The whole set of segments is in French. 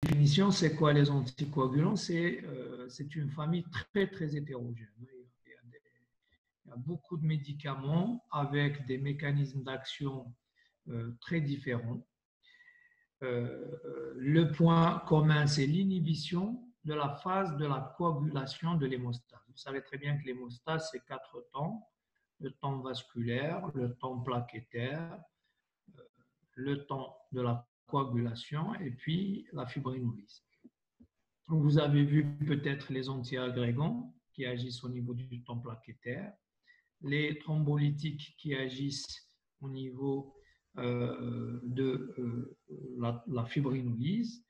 définition, c'est quoi les anticoagulants? C'est une famille très, très hétérogène. Il y a beaucoup de médicaments avec des mécanismes d'action très différents. Le point commun, c'est l'inhibition de la phase de la coagulation de l'hémostase. Vous savez très bien que l'hémostase, c'est 4 temps. Le temps vasculaire, le temps plaquettaire, le temps de la coagulation et puis la fibrinolyse. Vous avez vu peut-être les antiagrégants qui agissent au niveau du temps plaquettaire, les thrombolytiques qui agissent au niveau de la fibrinolyse.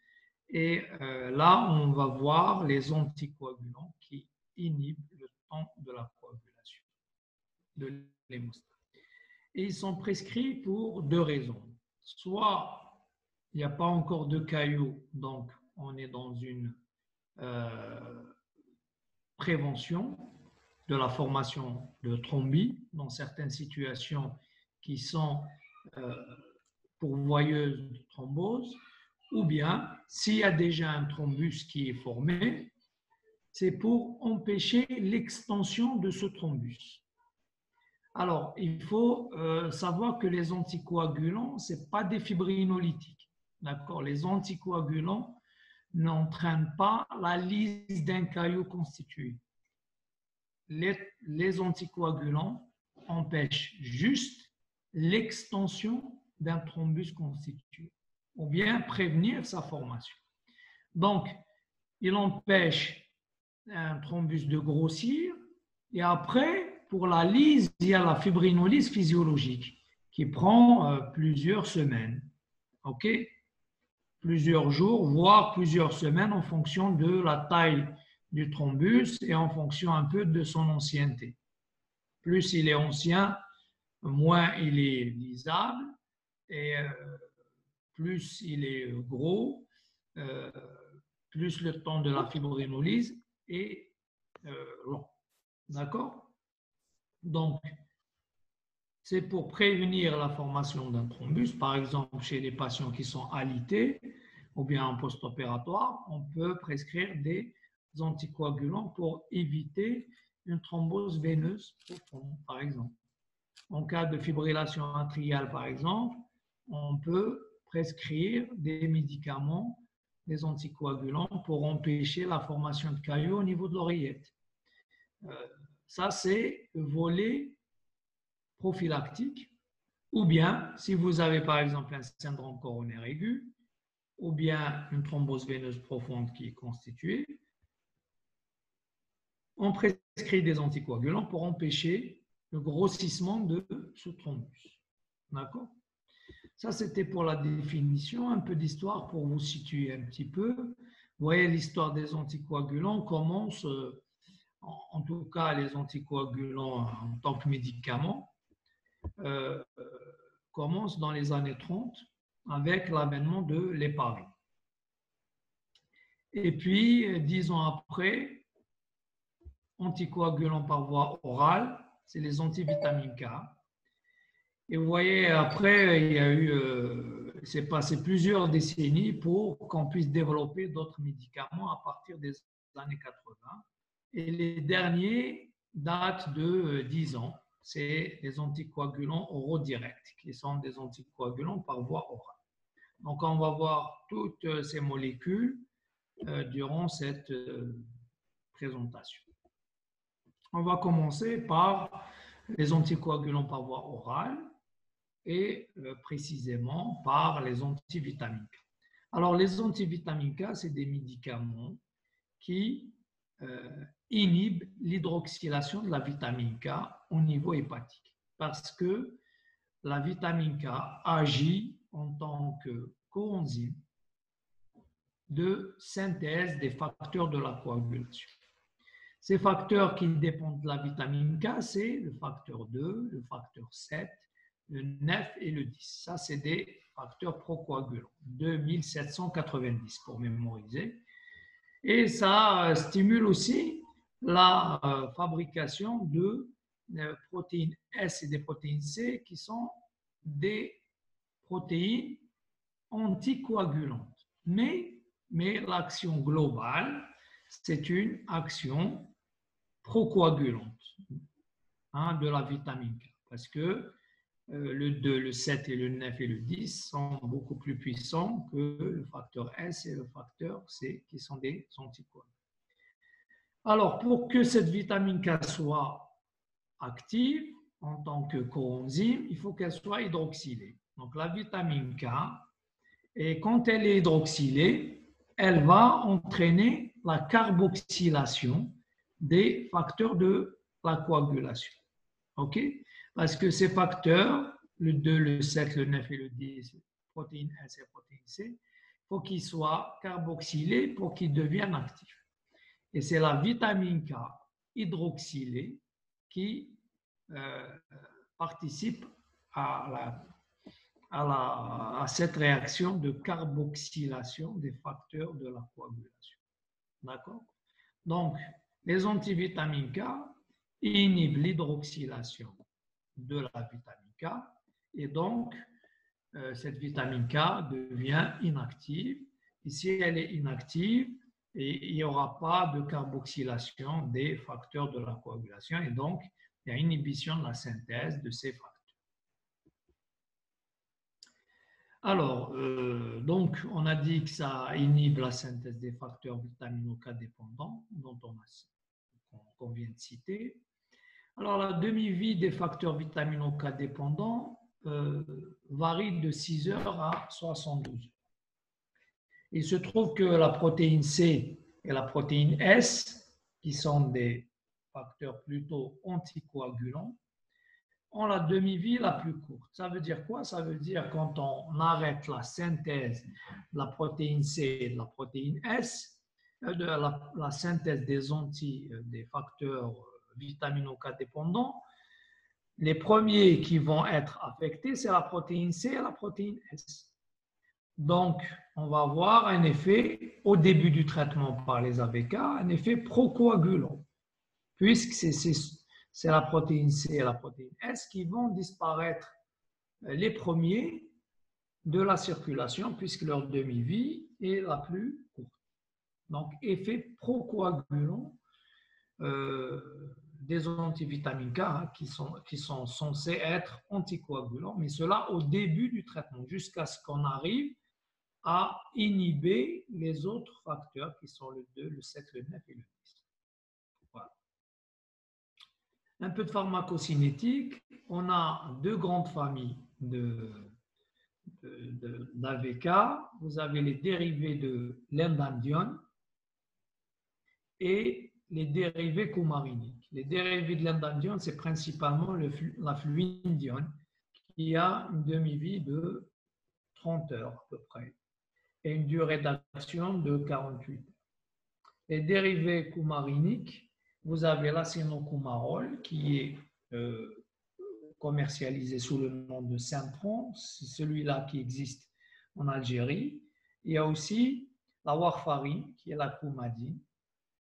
Et là, on va voir les anticoagulants qui inhibent le temps de la coagulation de l'hémostase. Et ils sont prescrits pour deux raisons. Soit il n'y a pas encore de caillots, donc on est dans une prévention de la formation de thrombie dans certaines situations qui sont pourvoyeuses de thrombose, ou bien s'il y a déjà un thrombus qui est formé, c'est pour empêcher l'extension de ce thrombus. Alors, il faut savoir que les anticoagulants, ce n'est pas des fibrinolytiques. D'accord? Les anticoagulants n'entraînent pas la lyse d'un caillot constitué. Les anticoagulants empêchent juste l'extension d'un thrombus constitué ou bien prévenir sa formation. Donc, il empêche un thrombus de grossir et après, pour la lyse, il y a la fibrinolyse physiologique qui prend plusieurs semaines, ok? Plusieurs jours, voire plusieurs semaines en fonction de la taille du thrombus et en fonction un peu de son ancienneté. Plus il est ancien, moins il est lisable et plus il est gros, plus le temps de la fibrinolyse est long. D'accord? Donc, c'est pour prévenir la formation d'un thrombus. Par exemple, chez les patients qui sont alités ou bien en post-opératoire, on peut prescrire des anticoagulants pour éviter une thrombose veineuse profonde, par exemple. En cas de fibrillation atriale, par exemple, on peut prescrire des médicaments, des anticoagulants pour empêcher la formation de caillots au niveau de l'oreillette. Ça, c'est le volet prophylactique. Ou bien, si vous avez par exemple un syndrome coronaire aigu, ou bien une thrombose veineuse profonde qui est constituée, on prescrit des anticoagulants pour empêcher le grossissement de ce thrombus. D'accord? Ça, c'était pour la définition, un peu d'histoire pour vous situer un petit peu. Vous voyez, l'histoire des anticoagulants commence, en tout cas les anticoagulants en tant que médicaments, commence dans les années 30 avec l'avènement de l'héparine. Et puis, 10 ans après, anticoagulants par voie orale, c'est les antivitamines K. Et vous voyez, après, il y a eu, c'est passé plusieurs décennies pour qu'on puisse développer d'autres médicaments à partir des années 80. Et les derniers datent de 10 ans. C'est les anticoagulants oraux directs, qui sont des anticoagulants par voie orale. Donc, on va voir toutes ces molécules durant cette présentation. On va commencer par les anticoagulants par voie orale et précisément par les antivitamines K. Alors, les antivitamines K, c'est des médicaments qui inhibent l'hydroxylation de la vitamine K au niveau hépatique parce que la vitamine K agit en tant que coenzyme de synthèse des facteurs de la coagulation. Ces facteurs qui dépendent de la vitamine K, c'est le facteur 2, le facteur 7, le 9 et le 10. Ça, c'est des facteurs procoagulants, 2790 pour mémoriser. Et ça stimule aussi la fabrication de protéines S et des protéines C qui sont des protéines anticoagulantes. Mais mais l'action globale, c'est une action procoagulante de la vitamine K. Parce que le 2, le 7 et le 9 et le 10 sont beaucoup plus puissants que le facteur S et le facteur C, qui sont des anticoagulants. Alors, pour que cette vitamine K soit active en tant que coenzyme, il faut qu'elle soit hydroxylée. Donc, la vitamine K, et quand elle est hydroxylée, elle va entraîner la carboxylation des facteurs de la coagulation. OK? Parce que ces facteurs, le 2, le 7, le 9 et le 10, protéine S et protéine C, il faut qu'ils soient carboxylés pour qu'ils deviennent actifs. Et c'est la vitamine K hydroxylée qui participe à cette réaction de carboxylation des facteurs de la coagulation. D'accord? Donc, les antivitamines K inhibent l'hydroxylation de la vitamine K et donc cette vitamine K devient inactive. Et si elle est inactive, il n'y aura pas de carboxylation des facteurs de la coagulation et donc il y a inhibition de la synthèse de ces facteurs. Alors, donc, on a dit que ça inhibe la synthèse des facteurs vitamino-K dépendants, dont qu'on vient de citer. Alors, la demi-vie des facteurs vitamino-K dépendants varie de 6 heures à 72 heures. Il se trouve que la protéine C et la protéine S, qui sont des facteurs plutôt anticoagulants, ont la demi-vie la plus courte. Ça veut dire quoi? Ça veut dire quand on arrête la synthèse de la protéine C et de la protéine S, de la synthèse des facteurs vitamino-K dépendants, les premiers qui vont être affectés, c'est la protéine C et la protéine S. Donc, on va avoir un effet, au début du traitement par les AVK, un effet procoagulant, puisque c'est la protéine C et la protéine S qui vont disparaître les premiers de la circulation, puisque leur demi-vie est la plus courte. Donc, effet procoagulant des antivitamines K qui sont censés être anticoagulants, mais cela au début du traitement, jusqu'à ce qu'on arrive à inhiber les autres facteurs qui sont le 2, le 7, le 9 et le 10. Voilà. Un peu de pharmacocinétique. On a deux grandes familles d'AVK. Vous avez les dérivés de l'endandione et les dérivés coumariniques. Les dérivés de l'endandione, c'est principalement la fluindione qui a une demi-vie de 30 heures à peu près et une durée d'action de 48 heures. Les dérivés coumariniques, vous avez l'acénocumarol qui est commercialisé sous le nom de Syntron, c'est celui-là qui existe en Algérie. Il y a aussi la warfarine qui est la coumadine,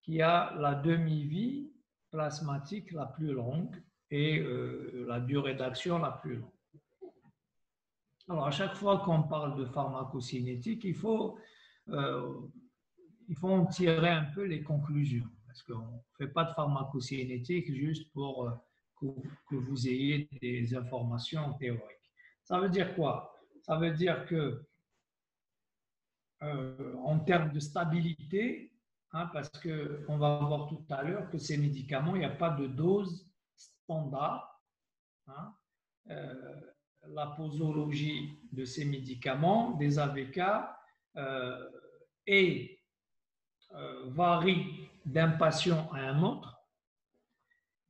qui a la demi-vie plasmatique la plus longue et la durée d'action la plus longue. Alors, à chaque fois qu'on parle de pharmacocinétique, il faut en tirer un peu les conclusions, parce qu'on ne fait pas de pharmacocinétique juste pour que vous ayez des informations théoriques. Ça veut dire quoi? Ça veut dire que, en termes de stabilité, parce qu'on va voir tout à l'heure que ces médicaments, il n'y a pas de dose standard. La posologie de ces médicaments, des AVK, varie d'un patient à un autre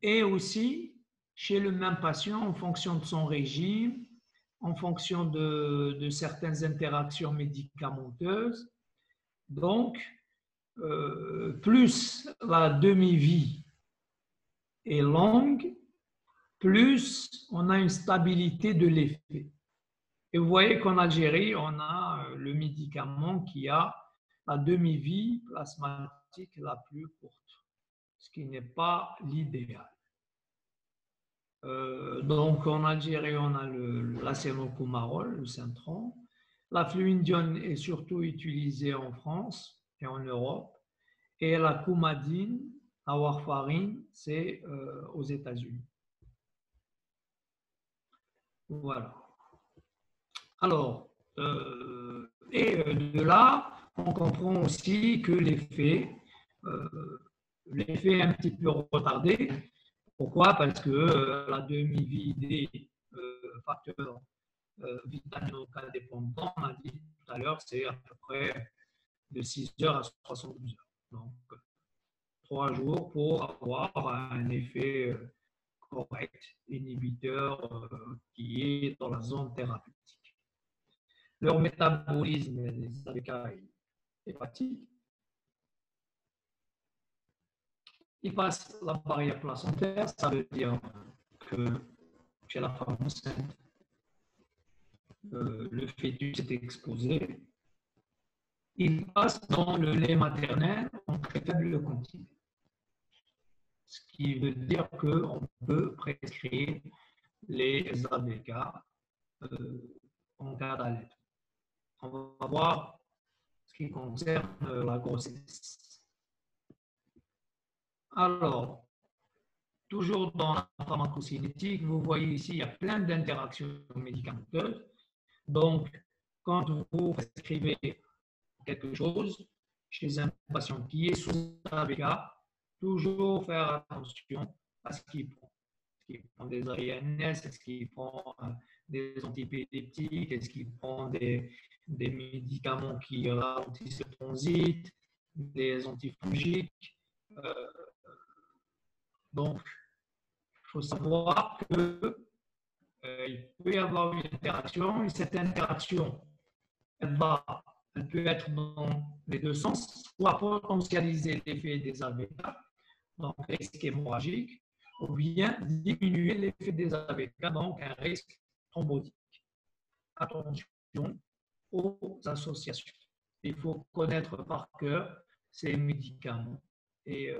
et aussi chez le même patient en fonction de son régime, en fonction de certaines interactions médicamenteuses. Donc, plus la demi-vie est longue, plus on a une stabilité de l'effet. Et vous voyez qu'en Algérie, on a le médicament qui a la demi-vie plasmatique la plus courte, ce qui n'est pas l'idéal. Donc en Algérie, on a l'acénocumarol, le Syntron. La fluindione est surtout utilisée en France et en Europe. Et la coumadine, la warfarine, c'est aux États-Unis. Voilà. Alors, de là, on comprend aussi que l'effet est un petit peu retardé. Pourquoi? Parce que la demi-vie des facteurs vitamino-K-dépendants, on a dit tout à l'heure, c'est à peu près de 6 heures à 72 heures. Donc, 3 jours pour avoir un effet correct, inhibiteur qui est dans la zone thérapeutique. Leur métabolisme des AVK est hépatique. Ils passent la barrière placentaire, ça veut dire que chez la femme enceinte, le fœtus est exposé. Il passe dans le lait maternel en très faible quantité. Ce qui veut dire qu'on peut prescrire les AVK en cas d'allaitement. On va voir ce qui concerne la grossesse. Alors, toujours dans la pharmacocinétique, vous voyez ici, il y a plein d'interactions médicamenteuses. Donc, quand vous prescrivez quelque chose chez un patient qui est sous AVK, toujours faire attention à ce qu'il prend. Est-ce qu'il prend des AINS, est-ce qu'il prend des antipéleptiques, est-ce qu'il prend des médicaments qui ralentissent le transit, des antifongiques. Donc, il faut savoir qu'il peut y avoir une interaction, et cette interaction, elle peut être dans les deux sens, soit potentialiser l'effet des AVK, donc risque hémorragique, ou bien diminuer l'effet des AVK, donc un risque thrombotique. Attention aux associations. Il faut connaître par cœur ces médicaments. Et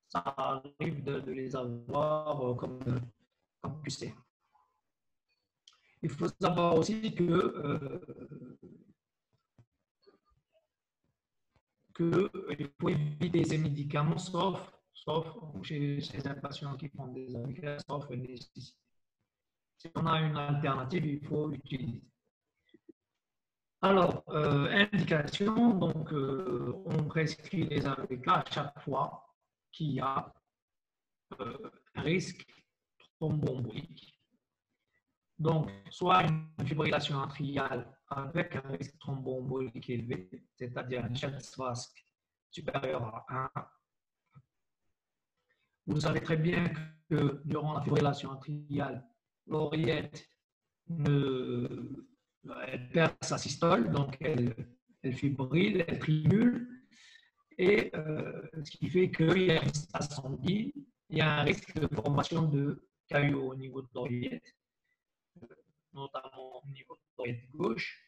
ça arrive de les avoir comme QC. Il faut savoir aussi qu'il faut éviter ces médicaments sauf chez un patient qui prend des AVK, sauf une nécessité. Si on a une alternative, il faut l'utiliser. Alors, indication, donc on prescrit les AVK à chaque fois qu'il y a un risque thromboembolique. Donc, soit une fibrillation atriale avec un risque thromboembolique élevé, c'est-à-dire un Chest-Vasc supérieur à 1. Vous savez très bien que durant la fibrillation atriale, l'oreillette elle perd sa systole, donc elle fibrille, elle trimule, et ce qui fait qu'il y a une stase sanguine, il y a un risque de formation de caillots au niveau de l'oreillette, notamment au niveau de l'oreillette gauche,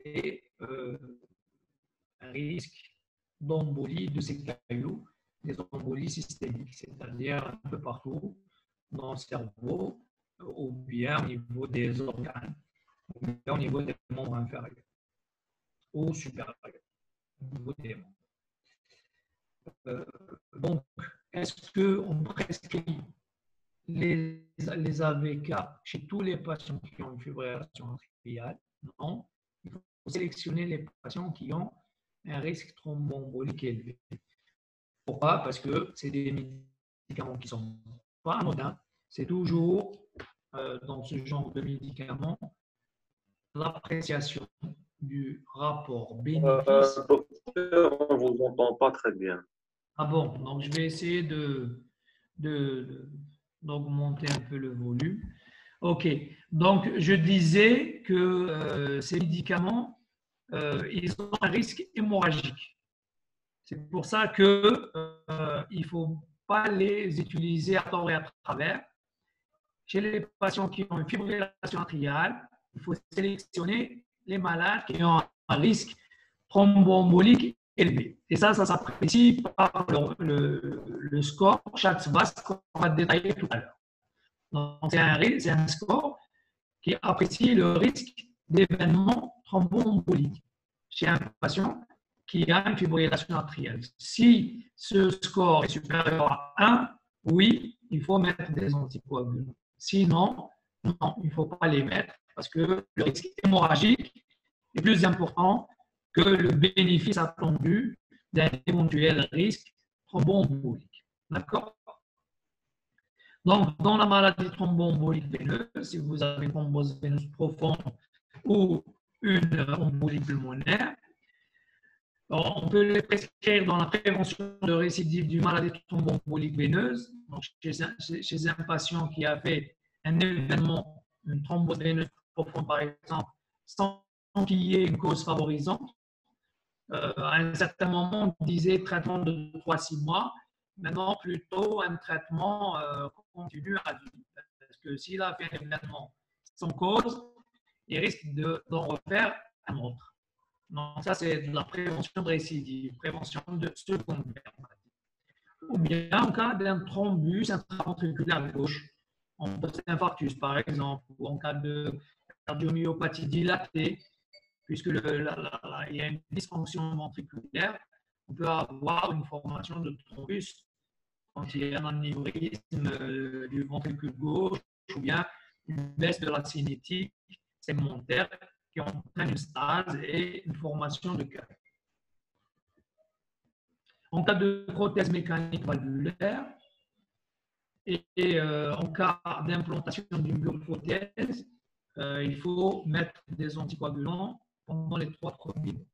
et un risque d'embolie de ces caillots, des embolies systémiques, c'est-à-dire un peu partout dans le cerveau, ou bien au niveau des organes, ou bien au niveau des membres inférieurs ou supérieurs, au niveau des membres. Donc, est-ce qu'on prescrit les AVK chez tous les patients qui ont une fibrillation atriale? Non. Il faut sélectionner les patients qui ont un risque thromboembolique élevé. Pourquoi? Parce que c'est des médicaments qui ne sont pas anodins. C'est toujours, dans ce genre de médicaments, l'appréciation du rapport bénéfice. Docteur, on ne vous entend pas très bien. Ah bon, donc je vais essayer d'augmenter un peu le volume. OK, donc je disais que ces médicaments, ils ont un risque hémorragique. C'est pour ça qu'il ne faut pas les utiliser à tort et à travers. Chez les patients qui ont une fibrillation atriale, il faut sélectionner les malades qui ont un risque thromboembolique élevé. Et ça s'apprécie par le score, chaque Chest-Vasc qu'on va détailler tout à l'heure. Donc, c'est un score qui apprécie le risque d'événements thromboemboliques chez un patient qui a une fibrillation atriale. Si ce score est supérieur à 1, oui, il faut mettre des anticoagulants. Sinon, non, il ne faut pas les mettre parce que le risque hémorragique est plus important que le bénéfice attendu d'un éventuel risque thromboembolique. D'accord? Donc, dans la maladie thromboembolique veineuse, si vous avez une thrombose veineuse profonde ou une embolie pulmonaire, on peut les prescrire dans la prévention de récidive d'une maladie thromboembolique veineuse. Donc, chez un patient qui a fait un événement, une thrombose veineuse profonde par exemple, sans qu'il y ait une cause favorisante, à un certain moment, on disait traitement de 3-6 mois. Maintenant, plutôt un traitement continu à vie. Parce que s'il a fait un événement sans cause, il risque d'en refaire un autre. Donc, ça, c'est de la prévention de récidive, prévention de secondaire. Ou bien en cas d'un thrombus intraventriculaire gauche, en post-infarctus par exemple, ou en cas de cardiomyopathie dilatée, puisque il y a une dysfonction ventriculaire, on peut avoir une formation de thrombus quand il y a un anévrisme du ventricule gauche ou bien une baisse de la cinétique segmentaire qui entraîne une stase et une formation de cœur. En cas de prothèse mécanique valvulaire et en cas d'implantation d'une bioprothèse, il faut mettre des anticoagulants pendant les 3 premiers mois.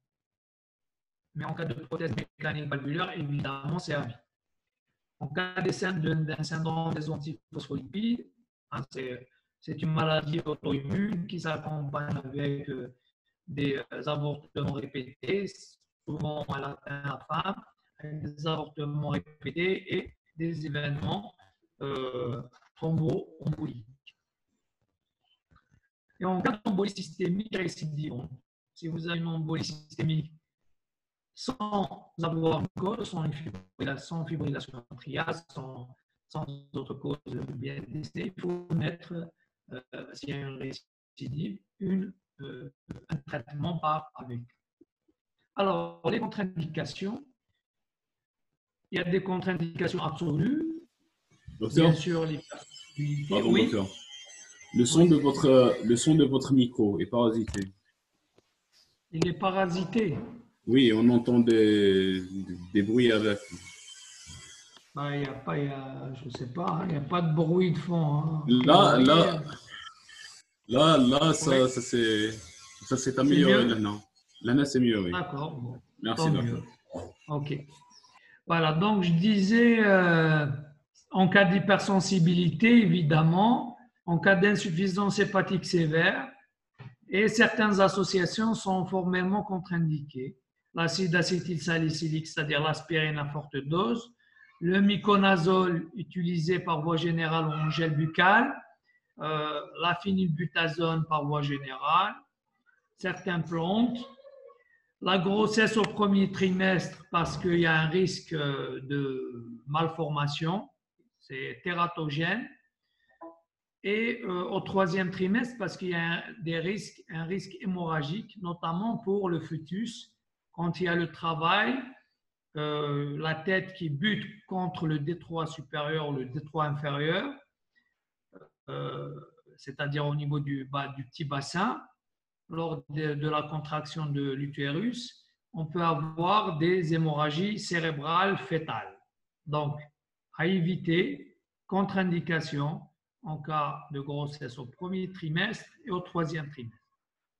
Mais en cas de prothèse mécanique valvulaire, évidemment, c'est à vie. En cas d'un syndrome des antiphospholipides, c'est une maladie auto-immune qui s'accompagne avec des avortements répétés, souvent à la femme, avec des avortements répétés et des événements thromboemboliques. Et en cas d'embolie systémique récidive, si vous avez une embolie systémique sans avoir une cause, sans fibrillation atriale, sans autre cause bien testée, il faut mettre, s'il y a une récidive, un traitement par AV. Alors, les contre-indications, il y a des contre-indications absolues. Docteur, bien sûr, les pardon, oui. docteur. Le son de votre micro est parasité. Il est parasité. Oui, on entend des bruits avec. Ben, il n'y a pas, je ne sais pas, il n'y a pas de bruit de fond. Hein. Là, ça, Oui. ça s'est amélioré maintenant. Là, c'est mieux, oui. D'accord. Bon, merci, docteur. OK. Voilà, donc je disais, en cas d'hypersensibilité, évidemment, en cas d'insuffisance hépatique sévère, et certaines associations sont formellement contre-indiquées. L'acide acétylsalicylique, c'est-à-dire l'aspirine à forte dose, le miconazole utilisé par voie générale ou en gel buccal, la phénylbutazone par voie générale, certaines plantes, la grossesse au premier trimestre parce qu'il y a un risque de malformation, c'est tératogène, et au troisième trimestre parce qu'il y a un risque hémorragique, notamment pour le fœtus, quand il y a le travail, la tête qui bute contre le détroit supérieur ou le détroit inférieur, c'est-à-dire au niveau du petit bassin, lors de la contraction de l'utérus, on peut avoir des hémorragies cérébrales fœtales. Donc, à éviter, contre-indication en cas de grossesse au premier trimestre et au troisième trimestre.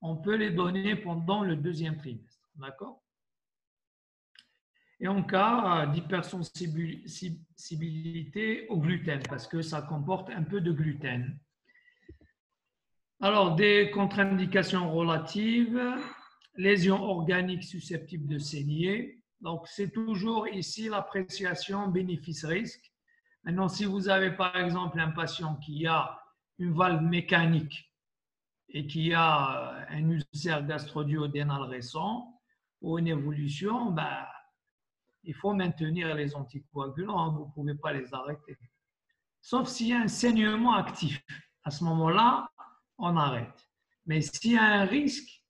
On peut les donner pendant le deuxième trimestre. D'accord? Et en cas d'hypersensibilité au gluten, parce que ça comporte un peu de gluten. Alors, des contre-indications relatives, lésions organiques susceptibles de saigner. Donc, c'est toujours ici l'appréciation bénéfice-risque. Maintenant, si vous avez par exemple un patient qui a une valve mécanique et qui a un ulcère gastro-duodénal récent ou une évolution, il faut maintenir les anticoagulants, vous ne pouvez pas les arrêter. Sauf s'il y a un saignement actif. À ce moment-là, on arrête. Mais s'il y a un risque,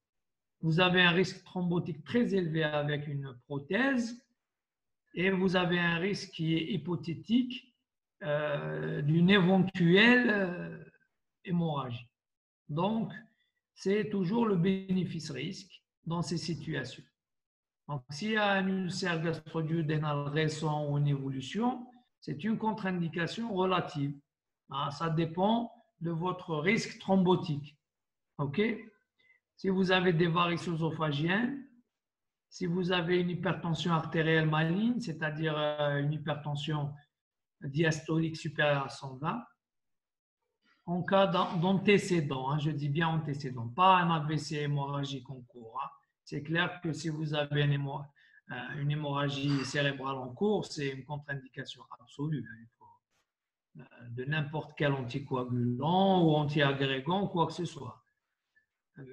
vous avez un risque thrombotique très élevé avec une prothèse et vous avez un risque qui est hypothétique d'une éventuelle hémorragie. Donc, c'est toujours le bénéfice-risque dans ces situations. Donc, s'il y a un ulcère gastro-duodénal récent ou une évolution, c'est une contre-indication relative. Ça dépend de votre risque thrombotique. OK? Si vous avez des varices œsophagiennes, si vous avez une hypertension artérielle maligne, c'est-à-dire une hypertension diastolique supérieure à 120, en cas d'antécédent, je dis bien antécédent, pas un AVC hémorragique en cours. C'est clair que si vous avez une hémorragie cérébrale en cours, c'est une contre-indication absolue. Il faut de n'importe quel anticoagulant ou antiagrégant, quoi que ce soit.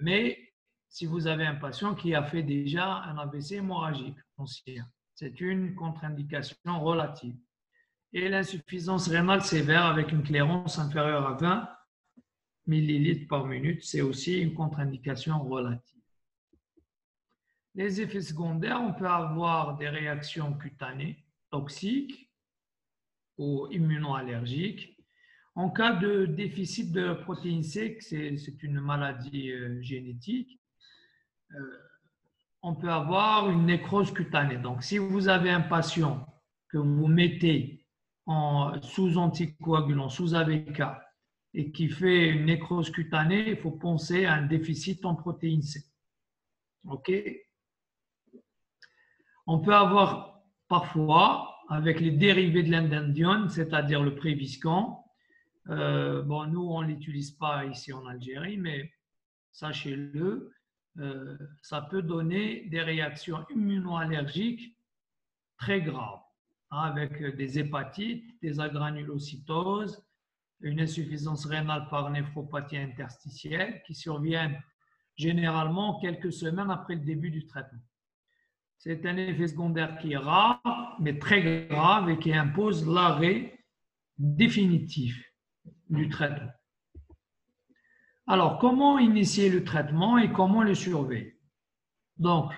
Mais si vous avez un patient qui a fait déjà un AVC hémorragique ancien, c'est une contre-indication relative. Et l'insuffisance rénale sévère avec une clairance inférieure à 20 millilitres par minute, c'est aussi une contre-indication relative. Les effets secondaires, on peut avoir des réactions cutanées toxiques ou immunoallergiques. En cas de déficit de protéine C, c'est une maladie génétique, on peut avoir une nécrose cutanée. Donc, si vous avez un patient que vous mettez sous anticoagulant, sous AVK, et qui fait une nécrose cutanée, il faut penser à un déficit en protéine C. OK? On peut avoir parfois, avec les dérivés de l'indendione, c'est-à-dire le Préviscan, nous, on ne l'utilise pas ici en Algérie, mais sachez-le, ça peut donner des réactions immunoallergiques très graves, avec des hépatites, des agranulocytoses, une insuffisance rénale par néphropathie interstitielle qui surviennent généralement quelques semaines après le début du traitement. C'est un effet secondaire qui est rare, mais très grave et qui impose l'arrêt définitif du traitement. Alors, comment initier le traitement et comment le surveiller? Donc,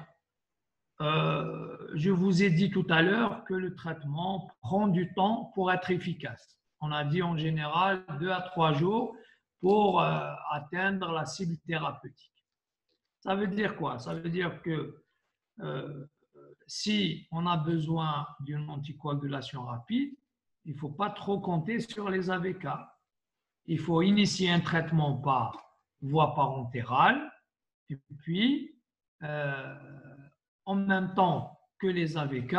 je vous ai dit tout à l'heure que le traitement prend du temps pour être efficace. On a dit en général 2 à 3 jours pour atteindre la cible thérapeutique. Ça veut dire quoi? Ça veut dire que si on a besoin d'une anticoagulation rapide, il ne faut pas trop compter sur les AVK. Il faut initier un traitement par voie parentérale et puis en même temps que les AVK,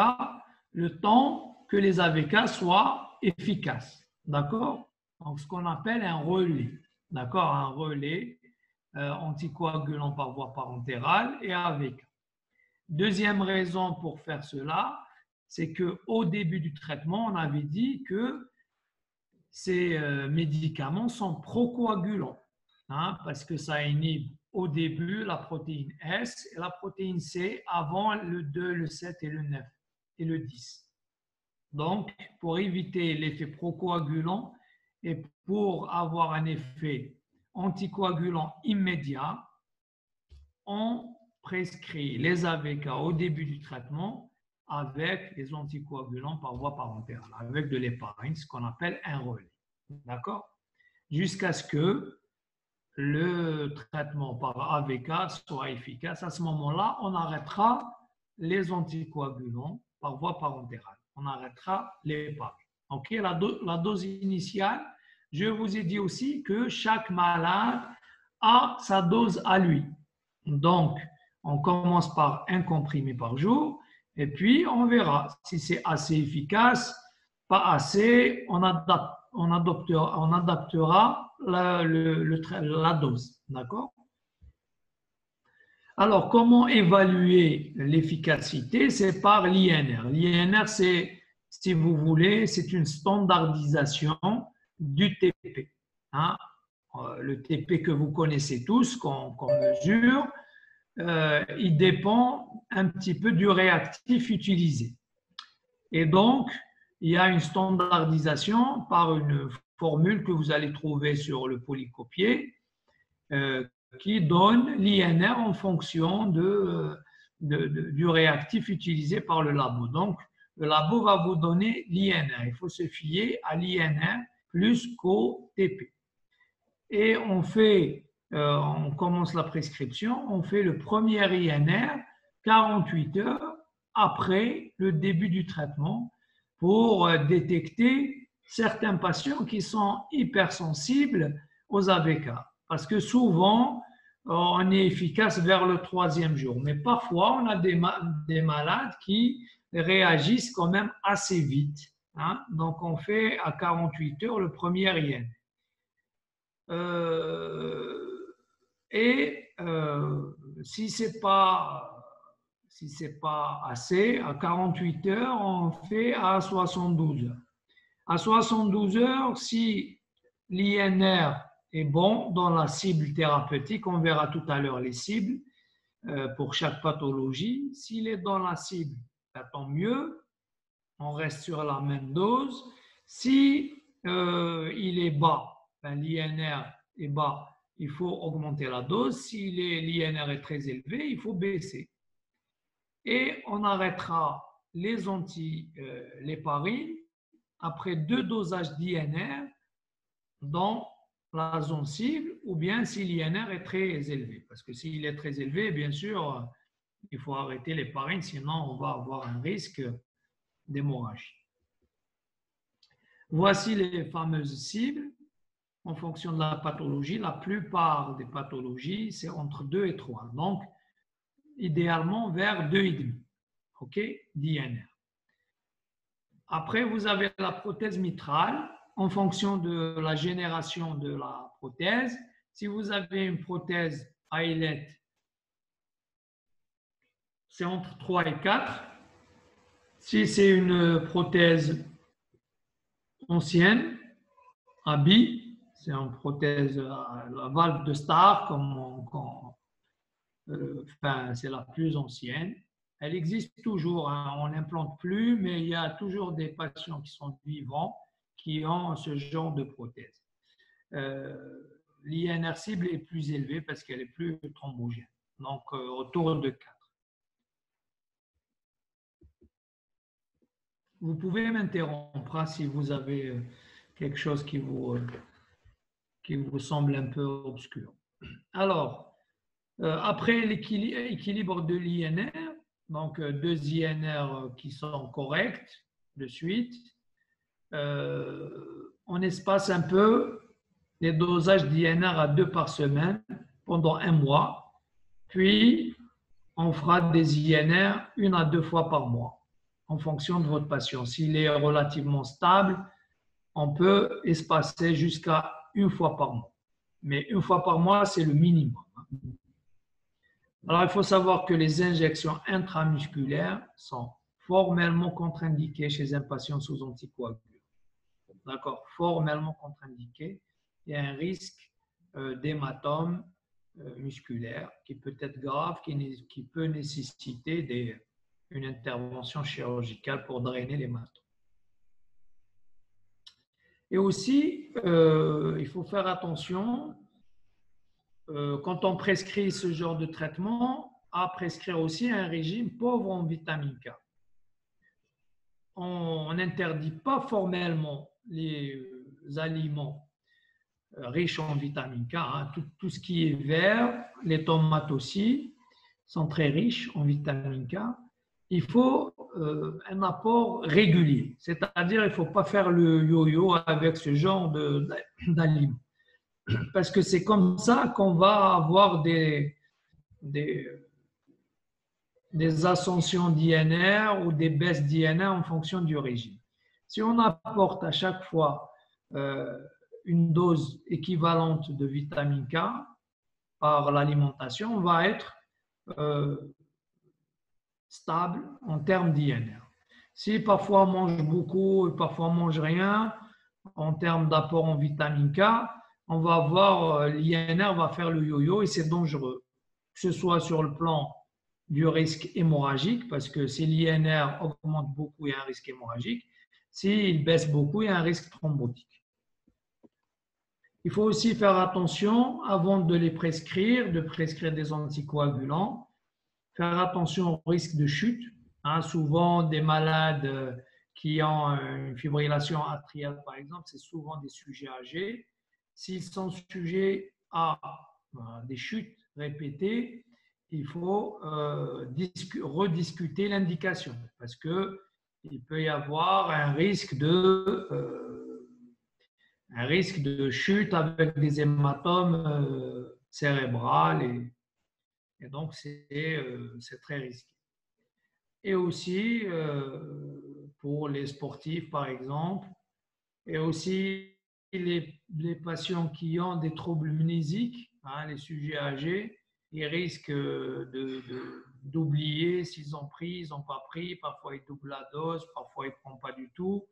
le temps que les AVK soient efficaces. D'accord? Donc, ce qu'on appelle un relais. D'accord? Un relais anticoagulant par voie parentérale et AVK. Deuxième raison pour faire cela, c'est qu'au début du traitement, on avait dit que ces médicaments sont procoagulants, parce que ça inhibe au début la protéine S et la protéine C avant le 2, le 7 et le 9 et le 10. Donc, pour éviter l'effet procoagulant et pour avoir un effet anticoagulant immédiat, on prescrit les AVK au début du traitement avec les anticoagulants par voie parentérale, avec de l'héparine, ce qu'on appelle un relais. D'accord? Jusqu'à ce que le traitement par AVK soit efficace. À ce moment-là, on arrêtera les anticoagulants par voie parentérale. On arrêtera l'héparine. OK? La dose initiale, je vous ai dit aussi que chaque malade a sa dose à lui. Donc, on commence par un comprimé par jour et puis on verra si c'est assez efficace, pas assez, on adaptera la dose. D'accord? Alors, comment évaluer l'efficacité? C'est par l'INR. L'INR, c'est, si vous voulez, c'est une standardisation du TP. Le TP que vous connaissez tous, qu'on mesure, il dépend un petit peu du réactif utilisé. Et donc, il y a une standardisation par une formule que vous allez trouver sur le polycopier qui donne l'INR en fonction du réactif utilisé par le labo. Donc, le labo va vous donner l'INR. Il faut se fier à l'INR plus qu'au TP. Et on commence la prescription, on fait le premier INR 48 heures après le début du traitement pour détecter certains patients qui sont hypersensibles aux AVK. Parce que souvent, on est efficace vers le 3e jour. Mais parfois, on a des malades qui réagissent quand même assez vite. Hein? Donc, on fait à 48 heures le premier INR. Si ce n'est pas assez, à 48 heures, on fait à 72 heures. À 72 heures, si l'INR est bon dans la cible thérapeutique, on verra tout à l'heure les cibles pour chaque pathologie. S'il est dans la cible, tant mieux, on reste sur la même dose. Si il est bas, l'INR est bas, il faut augmenter la dose. Si l'INR est très élevé, il faut baisser. Et on arrêtera l'héparine après 2 dosages d'INR dans la zone cible, ou bien si l'INR est très élevé. Parce que s'il est très élevé, bien sûr, il faut arrêter l'héparine, sinon on va avoir un risque d'hémorragie. Voici les fameuses cibles en fonction de la pathologie. La plupart des pathologies, c'est entre 2 et 3. Donc, idéalement vers 2,5, OK, d'INR. Après, vous avez la prothèse mitrale en fonction de la génération de la prothèse. Si vous avez une prothèse à ailette, c'est entre 3 et 4. Si c'est une prothèse ancienne, à billes, c'est une prothèse à la valve de Starr, c'est la plus ancienne. Elle existe toujours, hein, on n'implante plus, mais il y a toujours des patients qui sont vivants qui ont ce genre de prothèse. L'INR cible est plus élevée parce qu'elle est plus thrombogène, donc autour de 4. Vous pouvez m'interrompre si vous avez quelque chose qui vous semble un peu obscur. Alors, après l'équilibre de l'INR, donc 2 INR qui sont corrects de suite, on espace un peu les dosages d'INR à 2 par semaine pendant 1 mois, puis on fera des INR 1 à 2 fois par mois en fonction de votre patient. S'il est relativement stable, on peut espacer jusqu'à 1 fois par mois. Mais 1 fois par mois, c'est le minimum. Alors, il faut savoir que les injections intramusculaires sont formellement contre-indiquées chez un patient sous anticoagulant. D'accord, formellement contre-indiquées. Il y a un risque d'hématome musculaire qui peut être grave, qui peut nécessiter une intervention chirurgicale pour drainer l'hématome. Et aussi, il faut faire attention quand on prescrit ce genre de traitement, à prescrire aussi un régime pauvre en vitamine K. On n'interdit pas formellement les aliments riches en vitamine K. Hein. Tout ce qui est vert, les tomates aussi, sont très riches en vitamine K. Il faut un apport régulier, c'est-à-dire il ne faut pas faire le yo-yo avec ce genre d'aliments. Parce que c'est comme ça qu'on va avoir des ascensions d'INR ou des baisses d'INR en fonction du régime. Si on apporte à chaque fois une dose équivalente de vitamine K par l'alimentation, on va être stable en termes d'INR. Si parfois on mange beaucoup et parfois on ne mange rien, en termes d'apport en vitamine K, on va avoir l'INR va faire le yo-yo et c'est dangereux. Que ce soit sur le plan du risque hémorragique, parce que si l'INR augmente beaucoup, il y a un risque hémorragique. S'il baisse beaucoup, il y a un risque thrombotique. Il faut aussi faire attention, avant de les prescrire, de prescrire des anticoagulants, faire attention au risque de chute. Souvent, des malades qui ont une fibrillation atriale, par exemple, c'est souvent des sujets âgés. S'ils sont sujets à des chutes répétées, il faut rediscuter l'indication parce qu'il peut y avoir un risque de chute avec des hématomes cérébrales et donc c'est très risqué. Et aussi pour les sportifs par exemple, et aussi les patients qui ont des troubles mnésiques, les sujets âgés, ils risquent d'oublier s'ils ont pris, ils n'ont pas pris, parfois ils doublent la dose, parfois ils ne prennent pas du tout.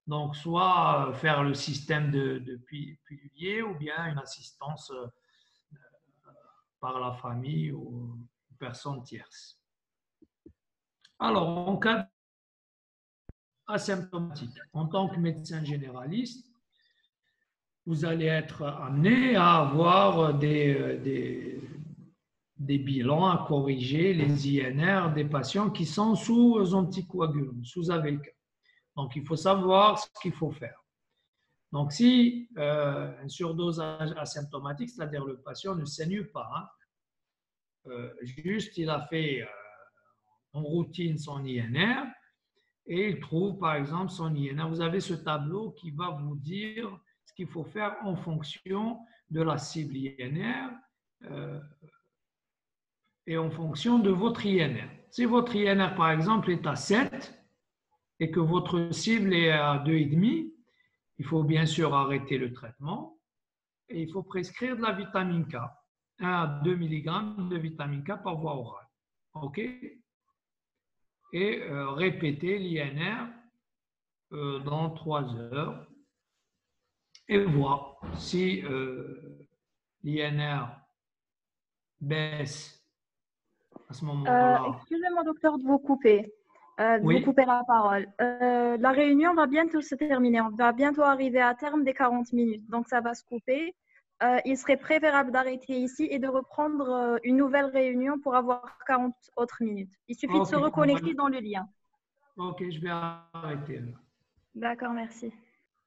Donc, soit faire le système de pilulier ou bien une assistance par la famille ou personne tierce. Alors, en cas asymptomatique, en tant que médecin généraliste, vous allez être amené à avoir des bilans à corriger, les INR des patients qui sont sous anticoagulants, sous AVK. Donc, il faut savoir ce qu'il faut faire. Donc, si un surdosage asymptomatique, c'est-à-dire le patient ne saigne pas, juste il a fait en routine son INR et il trouve par exemple son INR. Vous avez ce tableau qui va vous dire ce qu'il faut faire en fonction de la cible INR et en fonction de votre INR. Si votre INR par exemple est à 7 et que votre cible est à 2,5, il faut bien sûr arrêter le traitement et il faut prescrire de la vitamine K, 1 à 2 mg de vitamine K par voie orale. OK? Et répéter l'INR dans 3 heures et voir si l'INR baisse à ce moment-là. Excusez-moi, docteur, de vous couper. Oui. Vous couper la parole. La réunion va bientôt se terminer. On va bientôt arriver à terme des 40 minutes. Donc, ça va se couper. Il serait préférable d'arrêter ici et de reprendre une nouvelle réunion pour avoir 40 autres minutes. Il suffit de se reconnecter dans le lien. OK, je vais arrêter. D'accord, merci.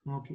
OK.